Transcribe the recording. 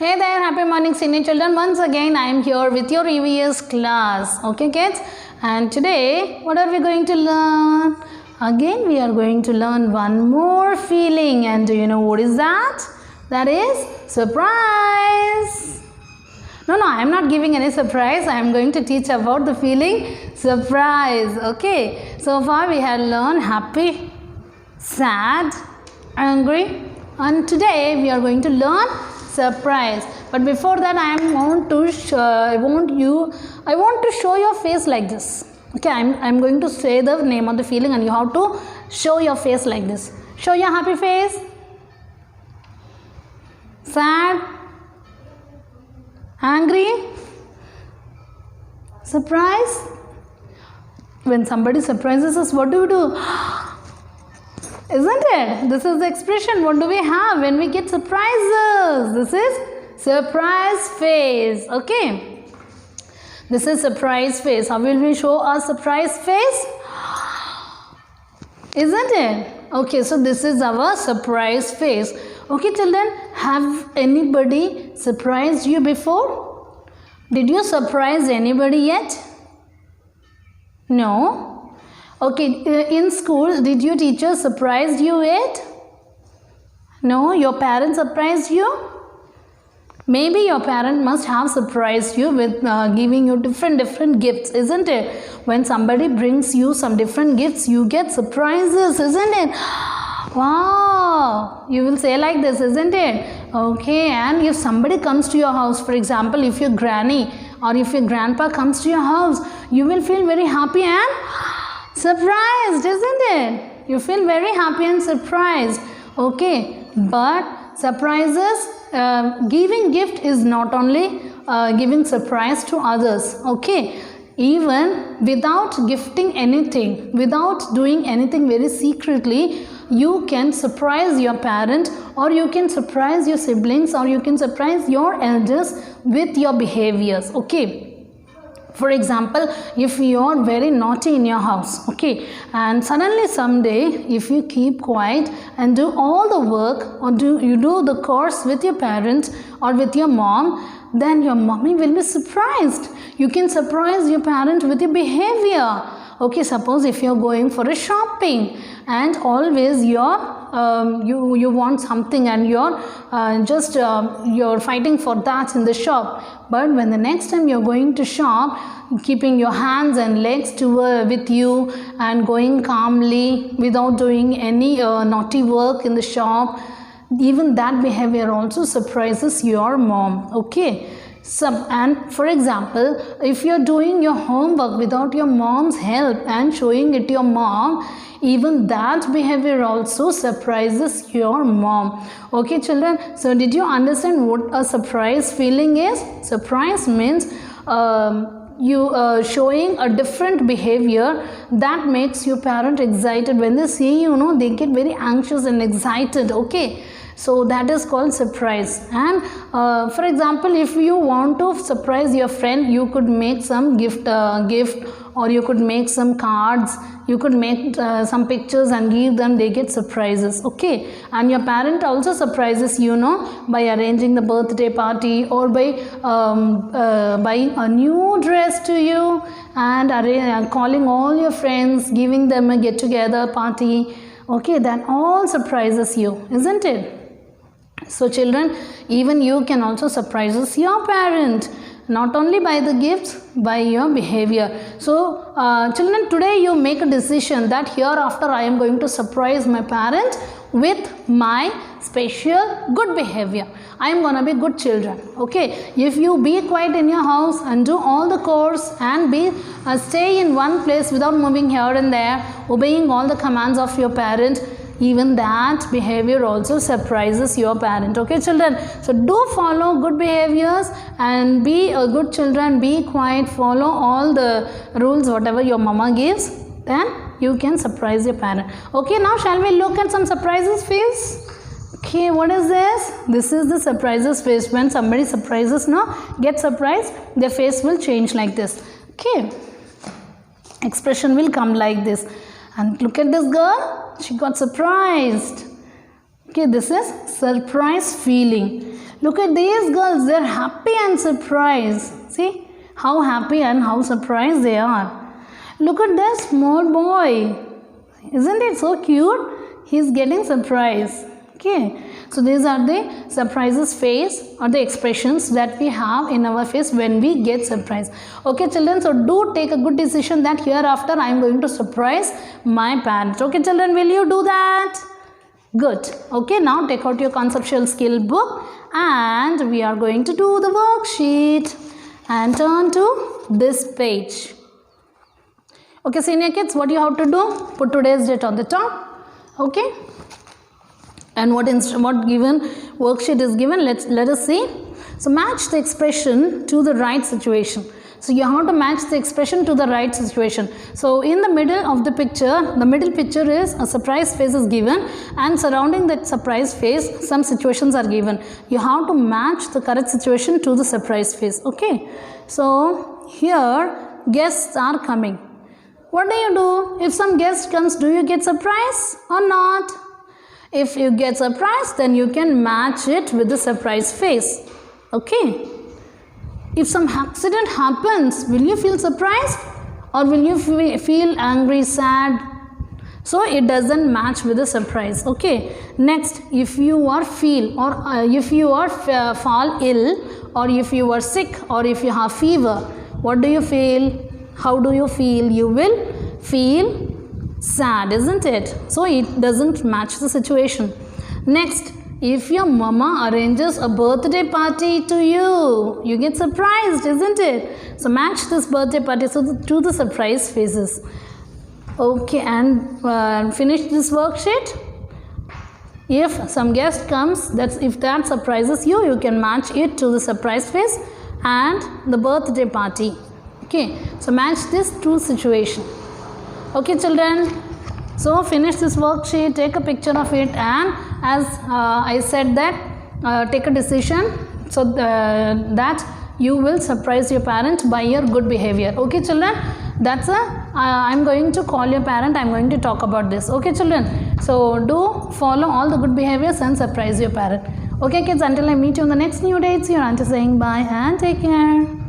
Hey there, happy morning senior children. Once again I am here with your EVS class. Okay kids, and today what are we going to learn? Again we are going to learn one more feeling, and do you know what is that? That is surprise. No, I am not giving any surprise. I am going to teach about the feeling surprise. Okay, so far we have learned happy, sad, angry, and today we are going to learn surprise. But before that I want to show your face like this. Okay, I'm going to say the name of the feeling and you have to show your face like this. Show your happy face, sad, angry, surprise. When somebody surprises us, what do? Isn't it? This is the expression. What do we have when we get surprises? This is surprise face. Okay. This is surprise face. How will we show our surprise face? Isn't it? Okay, so this is our surprise face. Okay, children, have anybody surprised you before? Did you surprise anybody yet? No? Okay, in school, did your teacher surprise you yet? No, your parents surprised you? Maybe your parent must have surprised you with giving you different gifts, isn't it? When somebody brings you some different gifts, you get surprises, isn't it? Wow, you will say like this, isn't it? Okay, and if somebody comes to your house, for example, if your granny or if your grandpa comes to your house, you will feel very happy and surprised, isn't it? You feel very happy and surprised. Okay, but surprises, giving gift is not only giving surprise to others. Okay, even without gifting anything, without doing anything very secretly, you can surprise your parent, or you can surprise your siblings, or you can surprise your elders with your behaviors. Okay. For example, if you are very naughty in your house, okay, and suddenly someday if you keep quiet and do all the work, or you do the course with your parents or with your mom, then your mommy will be surprised. You can surprise your parent with your behavior. Okay, suppose if you are going for a shopping and always you want something and you're fighting for that in the shop, but when the next time you're going to shop, keeping your hands and legs with you and going calmly without doing any naughty work in the shop, even that behavior also surprises your mom. Okay. And for example, if you're doing your homework without your mom's help and showing it to your mom, even that behavior also surprises your mom. Okay, children, so did you understand what a surprise feeling is? Surprise means you showing a different behavior that makes your parent excited. When they see you, they get very anxious and excited. Okay. So that is called surprise. And for example, if you want to surprise your friend, you could make some gift, or you could make some cards. You could make some pictures and give them. They get surprises. Okay. And your parent also surprises by arranging the birthday party, or by buying a new dress to you, and calling all your friends, giving them a get-together party. Okay, that all surprises you, isn't it? So children, even you can also surprise your parent, not only by the gifts, by your behavior. So children, today you make a decision that hereafter I am going to surprise my parent with my special good behavior. I am gonna be good children. Okay, if you be quiet in your house and do all the chores and stay in one place without moving here and there, obeying all the commands of your parent, even that behavior also surprises your parent. Okay, children, so do follow good behaviors and be a good children. Be quiet, follow all the rules whatever your mama gives, then you can surprise your parent. Okay, now shall we look at some surprises face? Okay, what is this? This is the surprises face. When somebody surprises, get surprised, their face will change like this. Okay, expression will come like this. And look at this girl, she got surprised. Okay, this is surprise feeling. Look at these girls, they're happy and surprised. See how happy and how surprised they are. Look at this small boy. Isn't it so cute? He's getting surprised. Okay, so these are the surprises face or the expressions that we have in our face when we get surprised. Okay children, so do take a good decision that hereafter I am going to surprise my parents. Okay children, will you do that? Good. Okay, now take out your conceptual skill book and we are going to do the worksheet and turn to this page. Okay senior kids, what you have to do? Put today's date on the top. Okay. And what given worksheet is given, let us see. So match the expression to the right situation. So you have to match the expression to the right situation. So in the middle of the picture, the middle picture is a surprise face is given, and surrounding that surprise face some situations are given. You have to match the correct situation to the surprise face. Okay. So here guests are coming. What do you do? If some guest comes, do you get surprised or not? If you get surprised, then you can match it with the surprise face. Okay. If some accident happens, will you feel surprised or will you feel angry, sad? So it doesn't match with the surprise. Okay. Next, if you are if you are fall ill, or if you are sick, or if you have fever, what do you feel? How do you feel? You will feel sad, isn't it? So it doesn't match the situation. Next, if your mama arranges a birthday party to you, you get surprised, isn't it? So match this birthday party to the surprise faces. Okay, and finish this worksheet. If some guest comes, if that surprises you, you can match it to the surprise face and the birthday party. Okay, so match this to situation. Okay children, so finish this worksheet, take a picture of it, and as I said that take a decision so that you will surprise your parent by your good behavior. Okay children, that's I'm going to call your parent, I'm going to talk about this. Okay children, so do follow all the good behaviors and surprise your parent. Okay kids, until I meet you on the next new day, it's your auntie saying bye and take care.